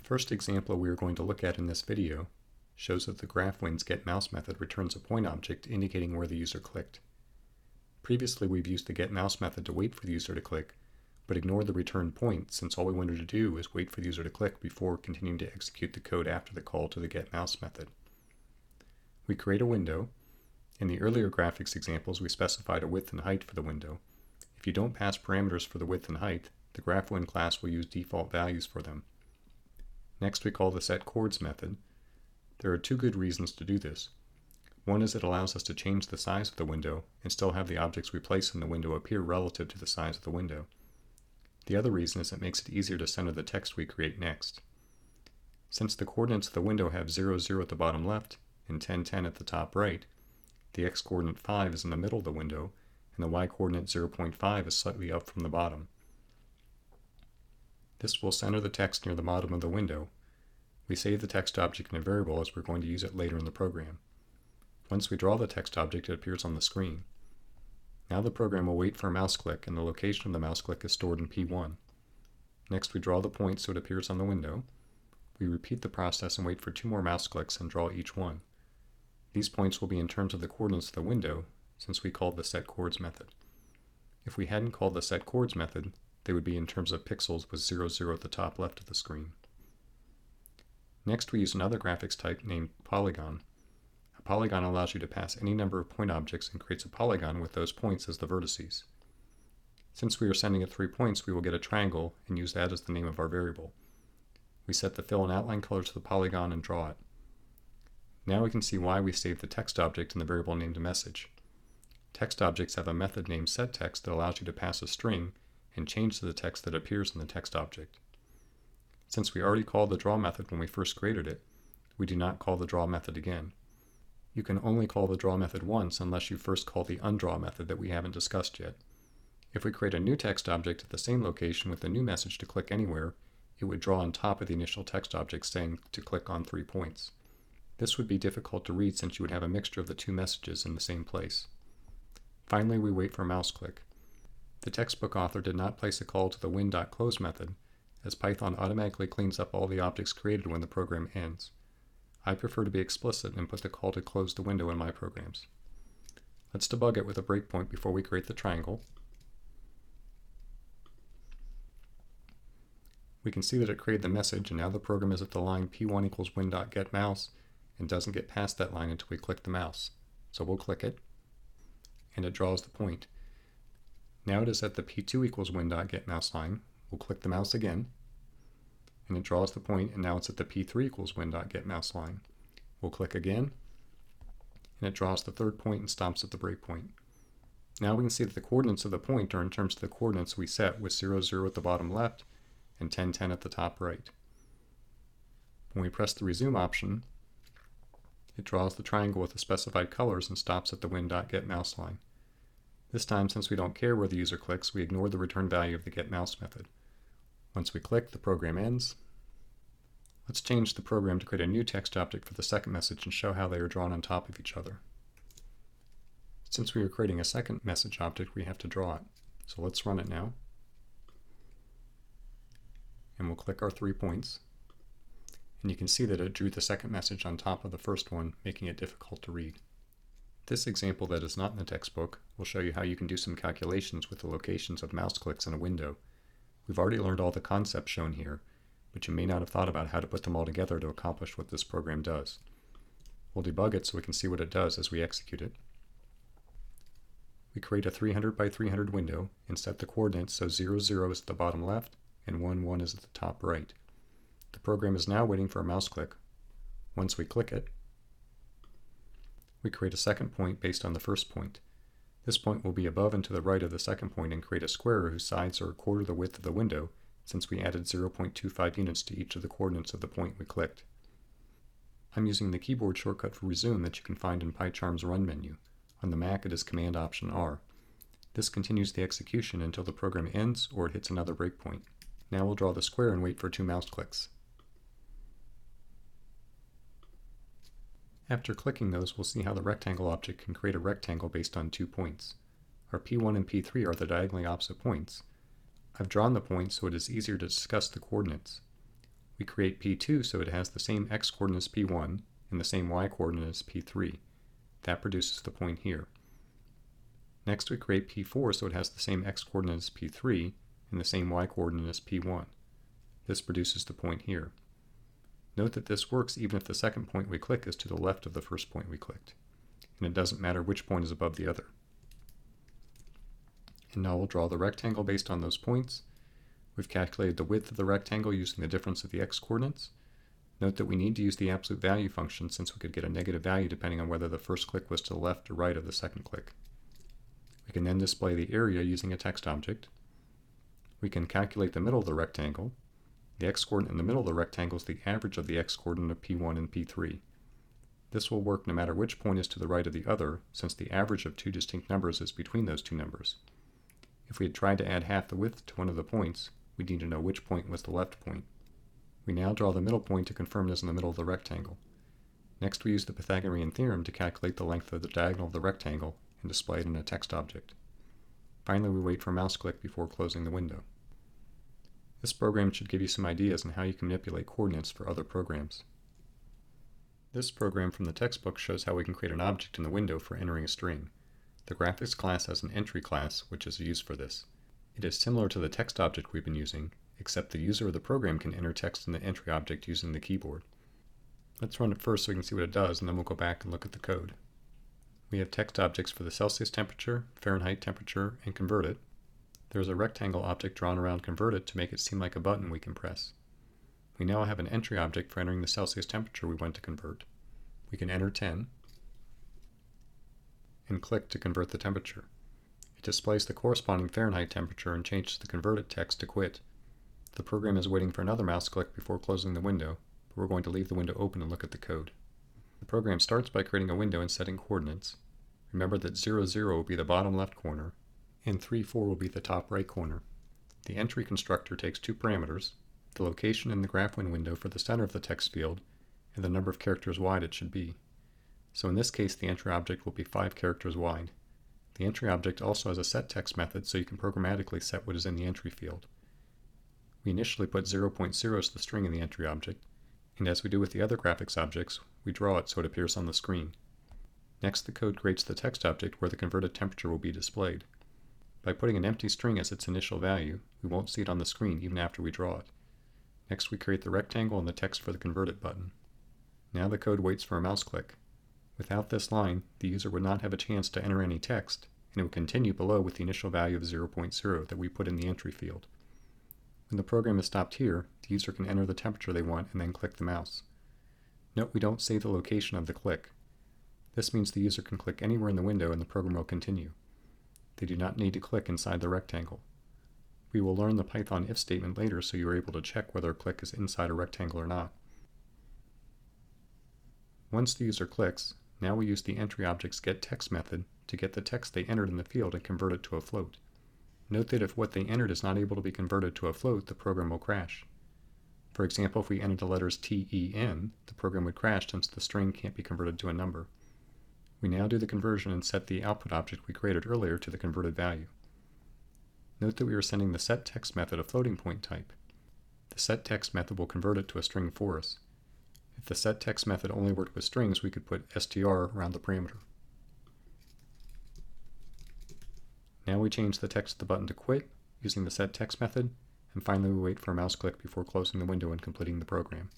first example we are going to look at in this video shows that the GraphWinds getMouse method returns a point object indicating where the user clicked. Previously we've used the getMouse method to wait for the user to click, but ignored the return point since all we wanted to do was wait for the user to click before continuing to execute the code after the call to the getMouse method. We create a window. In the earlier graphics examples we specified a width and height for the window. If you don't pass parameters for the width and height, the GraphWind class will use default values for them. Next we call the setChords method. There are two good reasons to do this. One is it allows us to change the size of the window and still have the objects we place in the window appear relative to the size of the window. The other reason is it makes it easier to center the text we create next. Since the coordinates of the window have 0, 0 at the bottom left and 10, 10 at the top right, the x-coordinate 5 is in the middle of the window and the y-coordinate 0.5 is slightly up from the bottom. This will center the text near the bottom of the window. We save the text object in a variable as we're going to use it later in the program. Once we draw the text object, it appears on the screen. Now the program will wait for a mouse click and the location of the mouse click is stored in P1. Next we draw the point so it appears on the window. We repeat the process and wait for 2 more mouse clicks and draw each one. These points will be in terms of the coordinates of the window since we called the setChords method. If we hadn't called the setChords method, they would be in terms of pixels with 0, 0 at the top left of the screen. Next we use another graphics type named polygon. A polygon allows you to pass any number of point objects and creates a polygon with those points as the vertices. Since we are sending it 3 points, we will get a triangle and use that as the name of our variable. We set the fill and outline colors to the polygon and draw it. Now we can see why we saved the text object in the variable named message. Text objects have a method named setText that allows you to pass a string and change the text that appears in the text object. Since we already called the draw method when we first created it, we do not call the draw method again. You can only call the draw method once unless you first call the undraw method that we haven't discussed yet. If we create a new text object at the same location with a new message to click anywhere, it would draw on top of the initial text object saying to click on 3 points. This would be difficult to read since you would have a mixture of the 2 messages in the same place. Finally, we wait for a mouse click. The textbook author did not place a call to the win.close method, as Python automatically cleans up all the objects created when the program ends. I prefer to be explicit and put the call to close the window in my programs. Let's debug it with a breakpoint before we create the triangle. We can see that it created the message and now the program is at the line p1 equals win.getMouse and doesn't get past that line until we click the mouse. So we'll click it and it draws the point. Now it is at the p2 equals win.getMouse line. We'll click the mouse again and it draws the point and now it's at the p3 equals win.getMouse line. We'll click again and it draws the 3rd point and stops at the breakpoint. Now we can see that the coordinates of the point are in terms of the coordinates we set with 0, 0 at the bottom left and 10, 10 at the top right. When we press the resume option, it draws the triangle with the specified colors and stops at the win.getMouse line. This time, since we don't care where the user clicks, we ignore the return value of the getMouse method. Once we click, the program ends. Let's change the program to create a new text object for the second message and show how they are drawn on top of each other. Since we are creating a second message object, we have to draw it. So let's run it now. And we'll click our 3 points. And you can see that it drew the second message on top of the first one, making it difficult to read. This example that is not in the textbook will show you how you can do some calculations with the locations of mouse clicks in a window. We've already learned all the concepts shown here, but you may not have thought about how to put them all together to accomplish what this program does. We'll debug it so we can see what it does as we execute it. We create a 300 by 300 window and set the coordinates so 0, 0 is at the bottom left and 1, 1 is at the top right. The program is now waiting for a mouse click. Once we click it, we create a second point based on the first point. This point will be above and to the right of the second point and create a square whose sides are a quarter the width of the window since we added 0.25 units to each of the coordinates of the point we clicked. I'm using the keyboard shortcut for resume that you can find in PyCharm's Run menu. On the Mac it is Command-Option-R. This continues the execution until the program ends or it hits another breakpoint. Now we'll draw the square and wait for 2 mouse clicks. After clicking those, we'll see how the rectangle object can create a rectangle based on 2 points. Our P1 and P3 are the diagonally opposite points. I've drawn the points so it is easier to discuss the coordinates. We create P2 so it has the same x coordinate as P1 and the same y coordinate as P3. That produces the point here. Next we create P4 so it has the same x coordinate as P3 and the same y coordinate as P1. This produces the point here. Note that this works even if the second point we click is to the left of the first point we clicked, and it doesn't matter which point is above the other. And now we'll draw the rectangle based on those points. We've calculated the width of the rectangle using the difference of the x coordinates. Note that we need to use the absolute value function since we could get a negative value depending on whether the first click was to the left or right of the second click. We can then display the area using a text object. We can calculate the middle of the rectangle. The x-coordinate in the middle of the rectangle is the average of the x-coordinate of P1 and P3. This will work no matter which point is to the right of the other, since the average of two distinct numbers is between those two numbers. If we had tried to add half the width to one of the points, we'd need to know which point was the left point. We now draw the middle point to confirm it is in the middle of the rectangle. Next we use the Pythagorean theorem to calculate the length of the diagonal of the rectangle and display it in a text object. Finally, we wait for a mouse click before closing the window. This program should give you some ideas on how you can manipulate coordinates for other programs. This program from the textbook shows how we can create an object in the window for entering a string. The graphics class has an entry class, which is used for this. It is similar to the text object we've been using, except the user of the program can enter text in the entry object using the keyboard. Let's run it first so we can see what it does, and then we'll go back and look at the code. We have text objects for the Celsius temperature, Fahrenheit temperature, and convert it. There's a rectangle object drawn around convert it to make it seem like a button we can press. We now have an entry object for entering the Celsius temperature we want to convert. We can enter 10 and click to convert the temperature. It displays the corresponding Fahrenheit temperature and changes the converted text to quit. The program is waiting for another mouse click before closing the window, but we're going to leave the window open and look at the code. The program starts by creating a window and setting coordinates. Remember that 0, 0 will be the bottom left corner, and 3, 4 will be the top right corner. The entry constructor takes two parameters, the location in the GraphWin window for the center of the text field, and the number of characters wide it should be. So in this case, the entry object will be 5 characters wide. The entry object also has a setText method, so you can programmatically set what is in the entry field. We initially put 0.0 as the string in the entry object, and as we do with the other graphics objects, we draw it so it appears on the screen. Next, the code creates the text object where the converted temperature will be displayed. By putting an empty string as its initial value, we won't see it on the screen even after we draw it. Next, we create the rectangle and the text for the converted button. Now the code waits for a mouse click. Without this line, the user would not have a chance to enter any text, and it would continue below with the initial value of 0.0 that we put in the entry field. When the program is stopped here, the user can enter the temperature they want and then click the mouse. Note we don't save the location of the click. This means the user can click anywhere in the window and the program will continue. They do not need to click inside the rectangle. We will learn the Python if statement later so you are able to check whether a click is inside a rectangle or not. Once the user clicks, now we use the entry object's getText method to get the text they entered in the field and convert it to a float. Note that if what they entered is not able to be converted to a float, the program will crash. For example, if we entered the letters TEN, the program would crash since the string can't be converted to a number. We now do the conversion and set the output object we created earlier to the converted value. Note that we are sending the setText method a floating point type. The setText method will convert it to a string for us. If the setText method only worked with strings, we could put str around the parameter. Now we change the text of the button to quit using the setText method, and finally we wait for a mouse click before closing the window and completing the program.